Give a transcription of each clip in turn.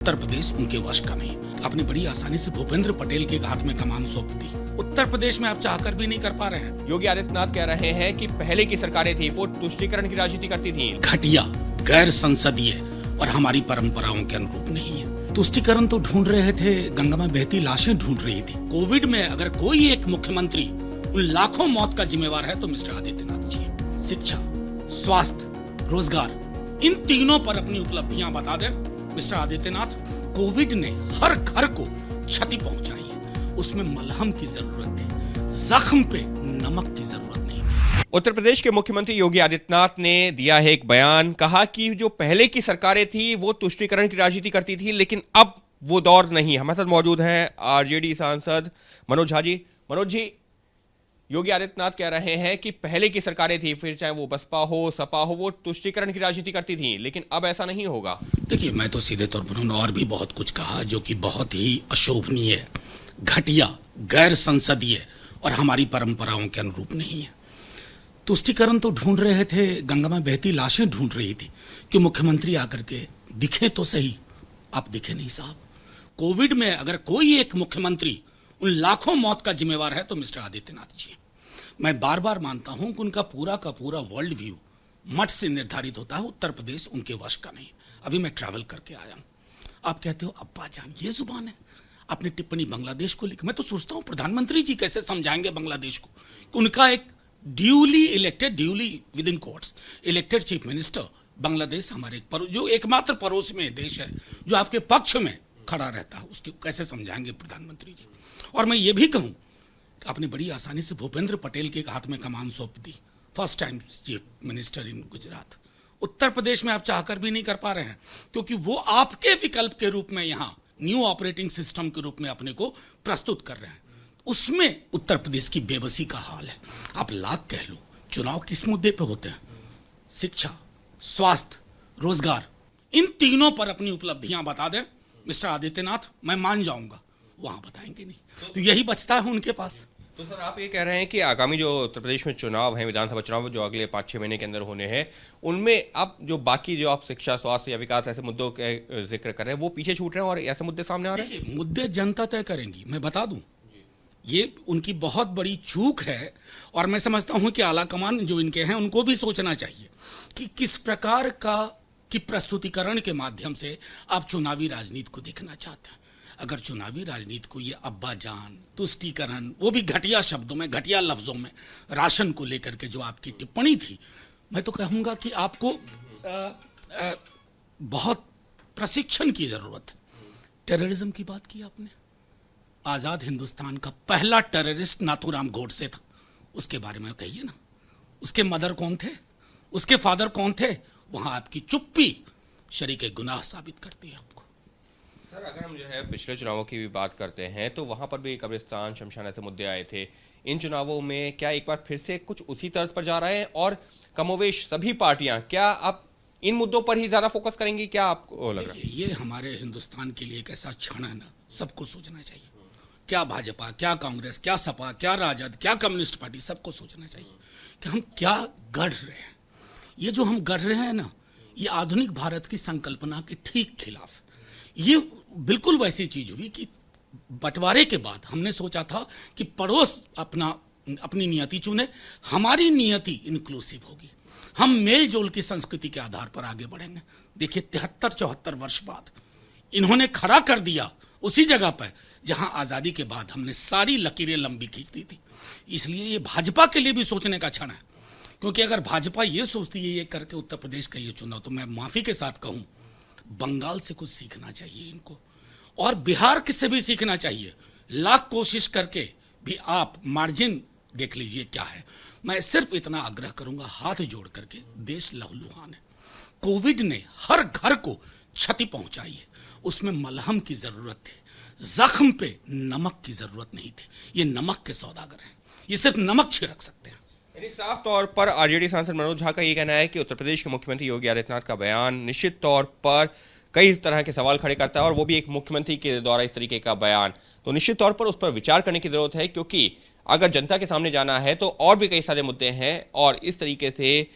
उत्तर प्रदेश उनके वश का नहीं। आपने बड़ी आसानी से भूपेंद्र पटेल के हाथ में कमान सौंप दी। उत्तर प्रदेश में आप चाहकर भी नहीं कर पा रहे हैं। योगी आदित्यनाथ कह रहे हैं कि पहले की सरकारें थी वो तुष्टीकरण की राजनीति करती थी। घटिया, गैर संसदीय और हमारी परंपराओं के अनुरूप नहीं है। तुष्टीकरण तो ढूंढ रहे थे, गंगा में बहती लाशें ढूंढ रही थी। कोविड में अगर कोई एक मुख्यमंत्री उन लाखों मौत का जिम्मेवार है तो मिस्टर आदित्यनाथ जी। शिक्षा, स्वास्थ्य, रोजगार, इन तीनों पर अपनी उपलब्धियां बता दे मिस्टर आदित्यनाथ। कोविड ने हर घर को क्षति पहुंचाई है, उसमें मलहम की जरूरत है, जख्म पे नमक की जरूरत नहीं। उत्तर प्रदेश के मुख्यमंत्री योगी आदित्यनाथ ने दिया है एक बयान। कहा कि जो पहले की सरकारें थी वो तुष्टीकरण की राजनीति करती थी, लेकिन अब वो दौर नहीं। हमारे साथ मौजूद हैं आरजेडी सांसद मनोज झा जी। मनोज जी, योगी आदित्यनाथ कह रहे हैं कि पहले की सरकारें थी, फिर चाहे वो बसपा हो सपा हो, वो तुष्टीकरण की राजनीति करती थी, लेकिन अब ऐसा नहीं होगा। देखिए, मैं तो सीधे तौर पर उन्होंने और भी बहुत कुछ कहा जो कि बहुत ही अशोभनीय है, घटिया, गैर संसदीय और हमारी परंपराओं के अनुरूप नहीं है। तुष्टीकरण तो ढूंढ रहे थे, गंगा में बहती लाशें ढूंढ रही थी कि मुख्यमंत्री आकर के दिखे तो सही। आप दिखे नहीं साहब। कोविड में अगर कोई एक मुख्यमंत्री उन लाखों मौत का जिम्मेवार है तो मिस्टर आदित्यनाथ जी। मैं बार बार मानता हूं कि उनका पूरा का पूरा वर्ल्ड व्यू मठ से निर्धारित होता है। उत्तर प्रदेश उनके वश का नहीं। अभी मैं ट्रैवल करके आया हूं। आप कहते हो अब्बा जान, ये जुबान है। आपने टिप्पणी बांग्लादेश को लिखी। मैं तो सोचता हूं प्रधानमंत्री जी कैसे समझाएंगे बांग्लादेश को कि उनका एक duly with in courts elected chief minister Bangladesh हमारे जो एकमात्र पड़ोस में देश है जो आपके पक्ष में खड़ा रहता है, उसको कैसे समझाएंगे प्रधानमंत्री जी। और मैं ये भी कहूं, आपने बड़ी आसानी से भूपेंद्र पटेल के हाथ में कमान सौंप दी, first time chief minister in Gujarat. Uttar Pradesh में आप चाहकर भी नहीं कर पा रहे हैं क्योंकि वो आपके विकल्प के रूप में यहां न्यू ऑपरेटिंग सिस्टम के रूप में अपने को प्रस्तुत कर रहे हैं। उसमें उत्तर प्रदेश की बेबसी का हाल है। आप लाख कह लो, चुनाव किस मुद्दे पे होते हैं? शिक्षा, स्वास्थ्य, रोजगार, इन तीनों पर अपनी उपलब्धियां बता दें मिस्टर आदित्यनाथ, मैं मान जाऊंगा। वहां बताएंगे नहीं, तो यही बचता है उनके पास। तो सर, आप ये कह रहे हैं कि आगामी जो उत्तर प्रदेश में चुनाव है, विधानसभा चुनाव जो अगले 5-6 महीने के अंदर होने हैं, उनमें अब जो बाकी जो आप शिक्षा, स्वास्थ्य या विकास ऐसे मुद्दों के जिक्र कर रहे हैं वो पीछे छूट रहे हैं और ऐसे मुद्दे सामने आ रहे हैं। मुद्दे जनता तय करेंगी। मैं बता दूं, ये उनकी बहुत बड़ी चूक है और मैं समझता हूं कि आलाकमान जो इनके हैं उनको भी सोचना चाहिए कि किस प्रकार का कि प्रस्तुतिकरण के माध्यम से आप चुनावी राजनीति को देखना चाहते हैं। अगर चुनावी राजनीति को ये अब्बा जान, तुष्टीकरण, वो भी घटिया शब्दों में, घटिया लफ्जों में, राशन को लेकर के जो आपकी टिप्पणी थी, मैं तो कहूंगा कि आपको बहुत प्रशिक्षण की जरूरत है। टेररिज्म की बात की आपने। आजाद हिंदुस्तान का पहला टेररिस्ट नाथूराम गोडसे था, उसके बारे में कहिए ना। उसके मदर कौन थे, उसके फादर कौन थे? वहां आपकी चुप्पी शरीके गुनाह साबित करती है आपको। सर, अगर हम जो है पिछले चुनावों की भी बात करते हैं तो वहां पर भी कब्रिस्तान, शमशान ऐसे मुद्दे आए थे। इन चुनावों में क्या एक बार फिर से कुछ उसी तर्ज पर जा रहे हैं और कमोवेश सभी पार्टियां क्या अब इन मुद्दों पर ही ज्यादा फोकस करेंगी? क्या आपको लग रहा है? ये हमारे हिंदुस्तान के लिए एक ऐसा क्षण है ना, सबको सोचना चाहिए। क्या भाजपा, क्या कांग्रेस, क्या सपा, क्या राजद, क्या कम्युनिस्ट पार्टी, सबको सोचना चाहिए कि हम क्या गढ़ रहे हैं। ये जो हम गढ़ रहे हैं ना, ये आधुनिक भारत की संकल्पना के ठीक खिलाफ। ये बिल्कुल वैसी चीज हुई कि बंटवारे के बाद हमने सोचा था कि पड़ोस अपनी नियति चुने, हमारी नियति इंक्लूसिव होगी, हम मेल जोल की संस्कृति के आधार पर आगे बढ़ेंगे। देखिए, 73-74 वर्ष बाद इन्होंने खड़ा कर दिया उसी जगह पर जहां आजादी के बाद हमने सारी लकीरें लंबी खींच दी थी। इसलिए ये भाजपा के लिए भी सोचने का क्षण है, क्योंकि अगर भाजपा ये सोचती है ये करके उत्तर प्रदेश का ये चुनाव, तो मैं माफी के साथ कहूं, बंगाल से कुछ सीखना चाहिए इनको और बिहार से भी सीखना चाहिए। लाख कोशिश करके भी आप मार्जिन देख लीजिए क्या है। मैं सिर्फ इतना आग्रह करूंगा हाथ जोड़ करके, देश लहूलुहान है। कोविड ने हर घर को क्षति पहुंचाई है, उसमें मलहम की जरूरत थी, जख्म पे नमक की जरूरत नहीं थी। ये नमक के सौदागर हैं, ये सिर्फ नमक छिड़क सकते हैं। साफ तौर पर आरजेडी सांसद मनोज झा का ये कहना है कि उत्तर प्रदेश के मुख्यमंत्री योगी आदित्यनाथ का बयान निश्चित तौर पर कई तरह के सवाल खड़े करता है और वो भी एक मुख्यमंत्री के द्वारा इस तरीके का बयान, तो निश्चित तौर पर उस पर विचार करने की जरूरत है, क्योंकि अगर जनता के सामने जाना है तो और भी कई सारे मुद्दे हैं और इस तरीके से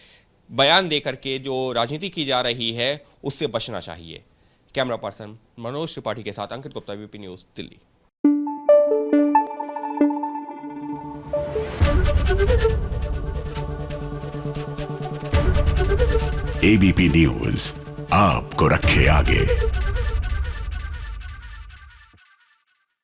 बयान देकर के जो राजनीति की जा रही है उससे बचना चाहिए। कैमरा पर्सन मनोज त्रिपाठी के साथ Ankit Gupta, VP news, Delhi. ABP news आपको रखे आगे।